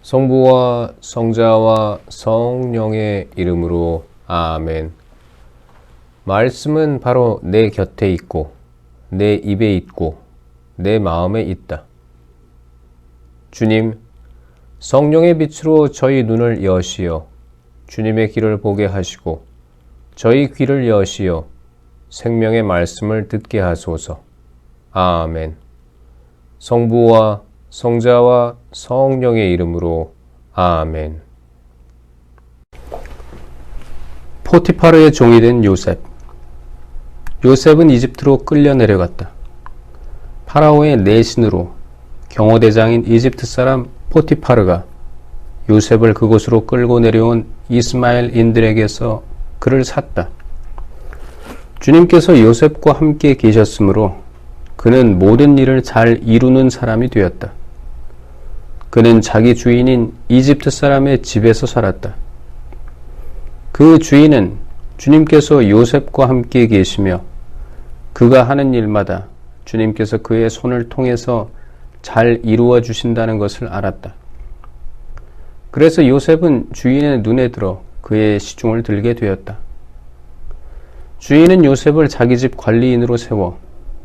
성부와 성자와 성령의 이름으로 아멘. 말씀은 바로 내 곁에 있고 내 입에 있고 내 마음에 있다. 주님, 성령의 빛으로 저희 눈을 여시어 주님의 길을 보게 하시고 저희 귀를 여시어 생명의 말씀을 듣게 하소서. 아멘. 성부와 성자와 성령의 이름으로 아멘. 포티파르의 종이 된 요셉. 요셉은 이집트로 끌려 내려갔다. 파라오의 내신으로 경호대장인 이집트 사람 포티파르가 요셉을 그곳으로 끌고 내려온 이스마엘인들에게서 그를 샀다. 주님께서 요셉과 함께 계셨으므로 그는 모든 일을 잘 이루는 사람이 되었다. 그는 자기 주인인 이집트 사람의 집에서 살았다. 그 주인은 주님께서 요셉과 함께 계시며 그가 하는 일마다 주님께서 그의 손을 통해서 잘 이루어 주신다는 것을 알았다. 그래서 요셉은 주인의 눈에 들어 그의 시중을 들게 되었다. 주인은 요셉을 자기 집 관리인으로 세워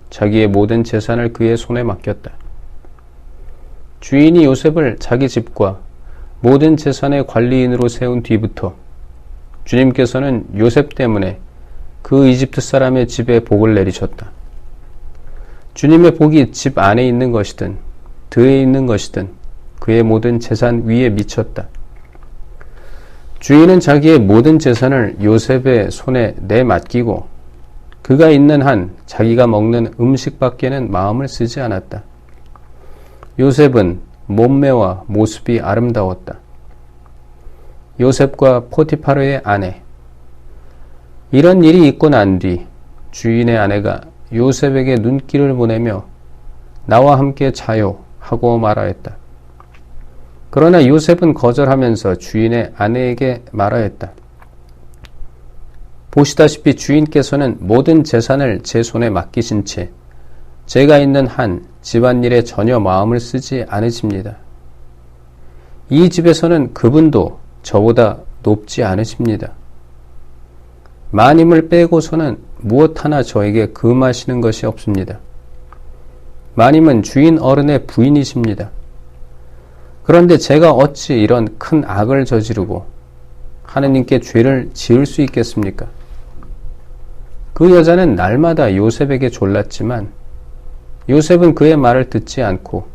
자기의 모든 재산을 그의 손에 맡겼다. 주인이 요셉을 자기 집과 모든 재산의 관리인으로 세운 뒤부터 주님께서는 요셉 때문에 그 이집트 사람의 집에 복을 내리셨다. 주님의 복이 집 안에 있는 것이든 들에 있는 것이든 그의 모든 재산 위에 미쳤다. 주인은 자기의 모든 재산을 요셉의 손에 내맡기고 그가 있는 한 자기가 먹는 음식밖에는 마음을 쓰지 않았다. 요셉은 몸매와 모습이 아름다웠다. 요셉과 포티파르의 아내. 이런 일이 있고 난 뒤 주인의 아내가 요셉에게 눈길을 보내며 나와 함께 자요 하고 말하였다. 그러나 요셉은 거절하면서 주인의 아내에게 말하였다. 보시다시피 주인께서는 모든 재산을 제 손에 맡기신 채 제가 있는 한 집안일에 전혀 마음을 쓰지 않으십니다. 이 집에서는 그분도 저보다 높지 않으십니다. 마님을 빼고서는 무엇 하나 저에게 금하시는 것이 없습니다. 마님은 주인 어른의 부인이십니다. 그런데 제가 어찌 이런 큰 악을 저지르고 하느님께 죄를 지을 수 있겠습니까? 그 여자는 날마다 요셉에게 졸랐지만 요셉은 그의 말을 듣지 않고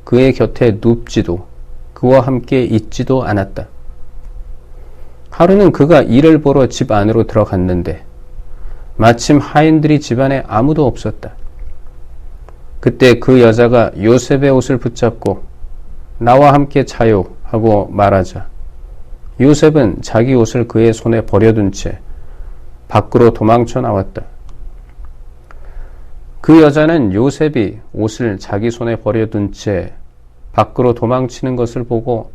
그의 곁에 눕지도 그와 함께 있지도 않았다. 하루는 그가 일을 보러 집 안으로 들어갔는데 마침 하인들이 집안에 아무도 없었다. 그때 그 여자가 요셉의 옷을 붙잡고 나와 함께 자요 하고 말하자 요셉은 자기 옷을 그의 손에 버려둔 채 밖으로 도망쳐 나왔다. 그 여자는 요셉이 옷을 자기 손에 버려둔 채 밖으로 도망치는 것을 보고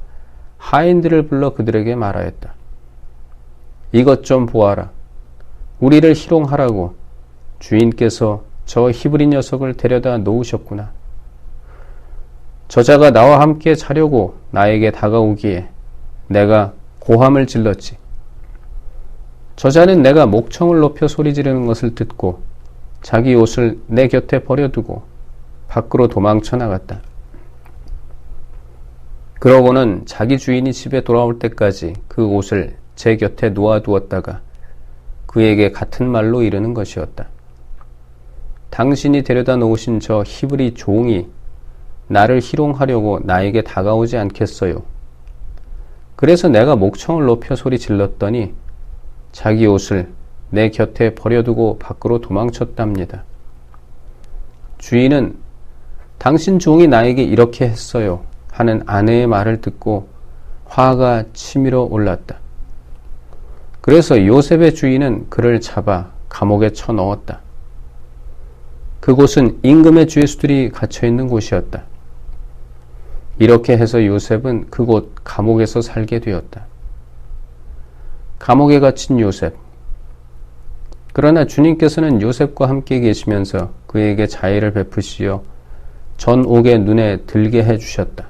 하인들을 불러 그들에게 말하였다. 이것 좀 보아라. 우리를 희롱하라고 주인께서 저 히브리 녀석을 데려다 놓으셨구나. 저자가 나와 함께 자려고 나에게 다가오기에 내가 고함을 질렀지. 저자는 내가 목청을 높여 소리 지르는 것을 듣고 자기 옷을 내 곁에 버려두고 밖으로 도망쳐 나갔다. 그러고는 자기 주인이 집에 돌아올 때까지 그 옷을 제 곁에 놓아두었다가 그에게 같은 말로 이르는 것이었다. 당신이 데려다 놓으신 저 히브리 종이 나를 희롱하려고 나에게 다가오지 않겠어요. 그래서 내가 목청을 높여 소리 질렀더니 자기 옷을 내 곁에 버려두고 밖으로 도망쳤답니다. 주인은 당신 종이 나에게 이렇게 했어요 하는 아내의 말을 듣고 화가 치밀어 올랐다. 그래서 요셉의 주인은 그를 잡아 감옥에 쳐넣었다. 그곳은 임금의 죄수들이 갇혀있는 곳이었다. 이렇게 해서 요셉은 그곳 감옥에서 살게 되었다. 감옥에 갇힌 요셉. 그러나 주님께서는 요셉과 함께 계시면서 그에게 자애를 베푸시어 전옥의 눈에 들게 해주셨다.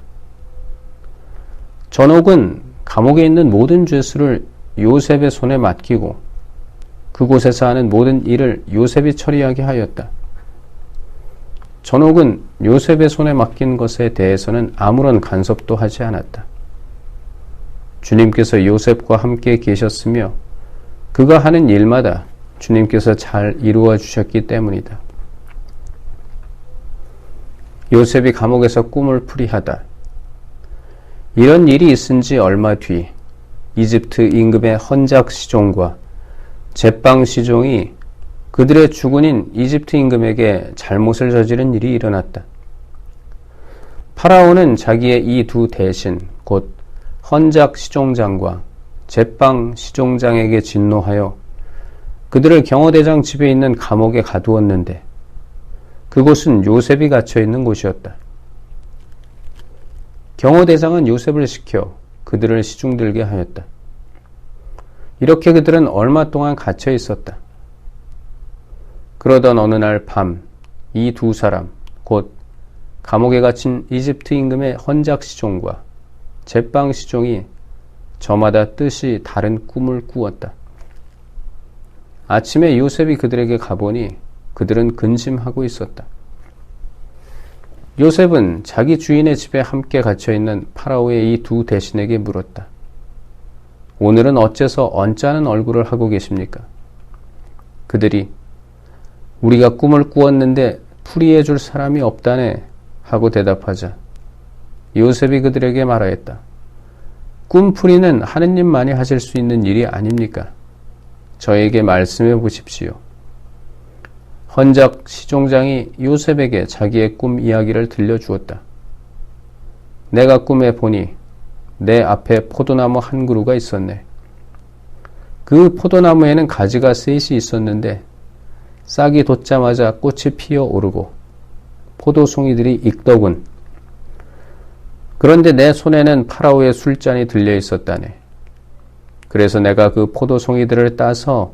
전옥은 감옥에 있는 모든 죄수를 요셉의 손에 맡기고 그곳에서 하는 모든 일을 요셉이 처리하게 하였다. 전옥은 요셉의 손에 맡긴 것에 대해서는 아무런 간섭도 하지 않았다. 주님께서 요셉과 함께 계셨으며 그가 하는 일마다 주님께서 잘 이루어 주셨기 때문이다. 요셉이 감옥에서 꿈을 풀이하다. 이런 일이 있은 지 얼마 뒤 이집트 임금의 헌작 시종과 제빵 시종이 그들의 주군인 이집트 임금에게 잘못을 저지른 일이 일어났다. 파라오는 자기의 이 두 대신 곧 헌작 시종장과 제빵 시종장에게 진노하여 그들을 경호대장 집에 있는 감옥에 가두었는데 그곳은 요셉이 갇혀 있는 곳이었다. 경호대장은 요셉을 시켜 그들을 시중들게 하였다. 이렇게 그들은 얼마 동안 갇혀 있었다. 그러던 어느 날 밤 이 두 사람 곧 감옥에 갇힌 이집트 임금의 헌작 시종과 제빵 시종이 저마다 뜻이 다른 꿈을 꾸었다. 아침에 요셉이 그들에게 가보니 그들은 근심하고 있었다. 요셉은 자기 주인의 집에 함께 갇혀있는 파라오의 이 두 대신에게 물었다. 오늘은 어째서 언짢은 얼굴을 하고 계십니까? 그들이 우리가 꿈을 꾸었는데 풀이해 줄 사람이 없다네 하고 대답하자 요셉이 그들에게 말하였다. 꿈풀이는 하느님만이 하실 수 있는 일이 아닙니까? 저에게 말씀해 보십시오. 헌작 시종장이 요셉에게 자기의 꿈 이야기를 들려주었다. 내가 꿈에 보니 내 앞에 포도나무 한 그루가 있었네. 그 포도나무에는 가지가 셋이 있었는데 싹이 돋자마자 꽃이 피어 오르고 포도송이들이 익더군. 그런데 내 손에는 파라오의 술잔이 들려 있었다네. 그래서 내가 그 포도송이들을 따서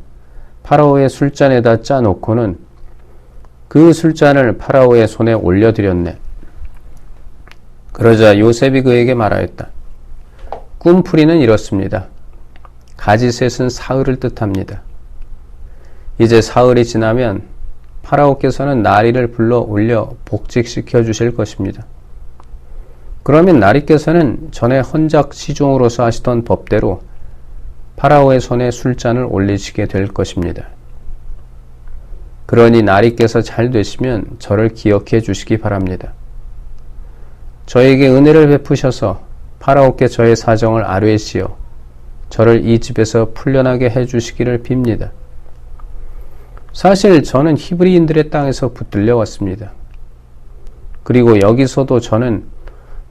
파라오의 술잔에다 짜놓고는 그 술잔을 파라오의 손에 올려드렸네. 그러자 요셉이 그에게 말하였다. 꿈풀이는 이렇습니다. 가지셋은 사흘을 뜻합니다. 이제 사흘이 지나면 파라오께서는 나리를 불러 올려 복직시켜 주실 것입니다. 그러면 나리께서는 전에 헌작 시종으로서 하시던 법대로 파라오의 손에 술잔을 올리시게 될 것입니다. 그러니 나리께서 잘 되시면 저를 기억해 주시기 바랍니다. 저에게 은혜를 베푸셔서 파라오께 저의 사정을 아뢰시어 저를 이 집에서 풀려나게 해 주시기를 빕니다. 사실 저는 히브리인들의 땅에서 붙들려 왔습니다. 그리고 여기서도 저는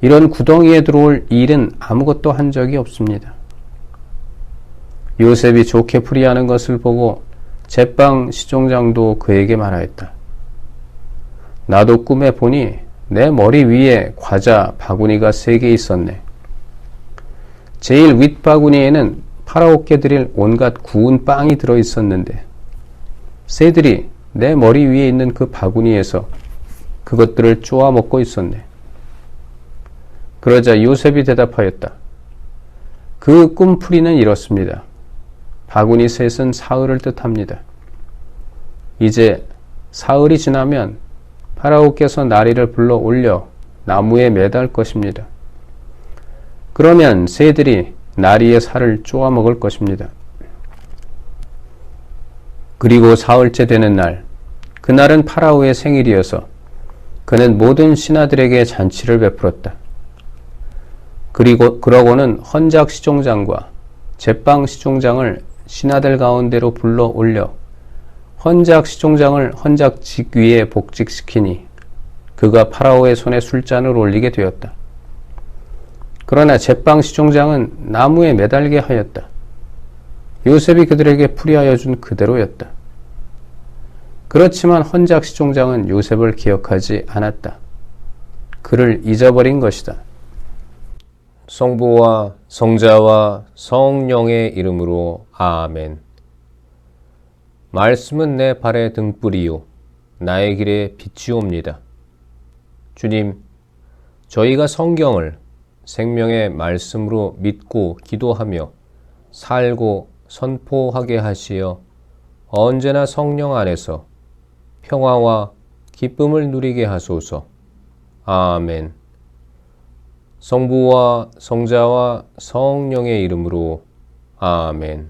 이런 구덩이에 들어올 일은 아무것도 한 적이 없습니다. 요셉이 좋게 풀이하는 것을 보고 제빵 시종장도 그에게 말하였다. 나도 꿈에 보니 내 머리 위에 과자 바구니가 3개 있었네. 제일 윗바구니에는 파라오께 드릴 온갖 구운 빵이 들어 있었는데 새들이 내 머리 위에 있는 그 바구니에서 그것들을 쪼아 먹고 있었네. 그러자 요셉이 대답하였다. 그 꿈풀이는 이렇습니다. 바구니 셋은 사흘을 뜻합니다. 이제 사흘이 지나면 파라오께서 나리를 불러 올려 나무에 매달 것입니다. 그러면 새들이 나리의 살을 쪼아 먹을 것입니다. 그리고 사흘째 되는 날, 그날은 파라오의 생일이어서 그는 모든 신하들에게 잔치를 베풀었다. 그러고는 헌작 시종장과 제빵 시종장을 신하들 가운데로 불러 올려 헌작 시종장을 헌작직 위에 복직시키니 그가 파라오의 손에 술잔을 올리게 되었다. 그러나 제빵 시종장은 나무에 매달게 하였다. 요셉이 그들에게 풀이하여 준 그대로였다. 그렇지만 헌작 시종장은 요셉을 기억하지 않았다. 그를 잊어버린 것이다. 성부와 성자와 성령의 이름으로 아멘. 말씀은 내 발의 등불이요 나의 길에 빛이옵니다. 주님, 저희가 성경을 생명의 말씀으로 믿고 기도하며 살고 선포하게 하시어 언제나 성령 안에서 평화와 기쁨을 누리게 하소서. 아멘. 성부와 성자와 성령의 이름으로 아멘.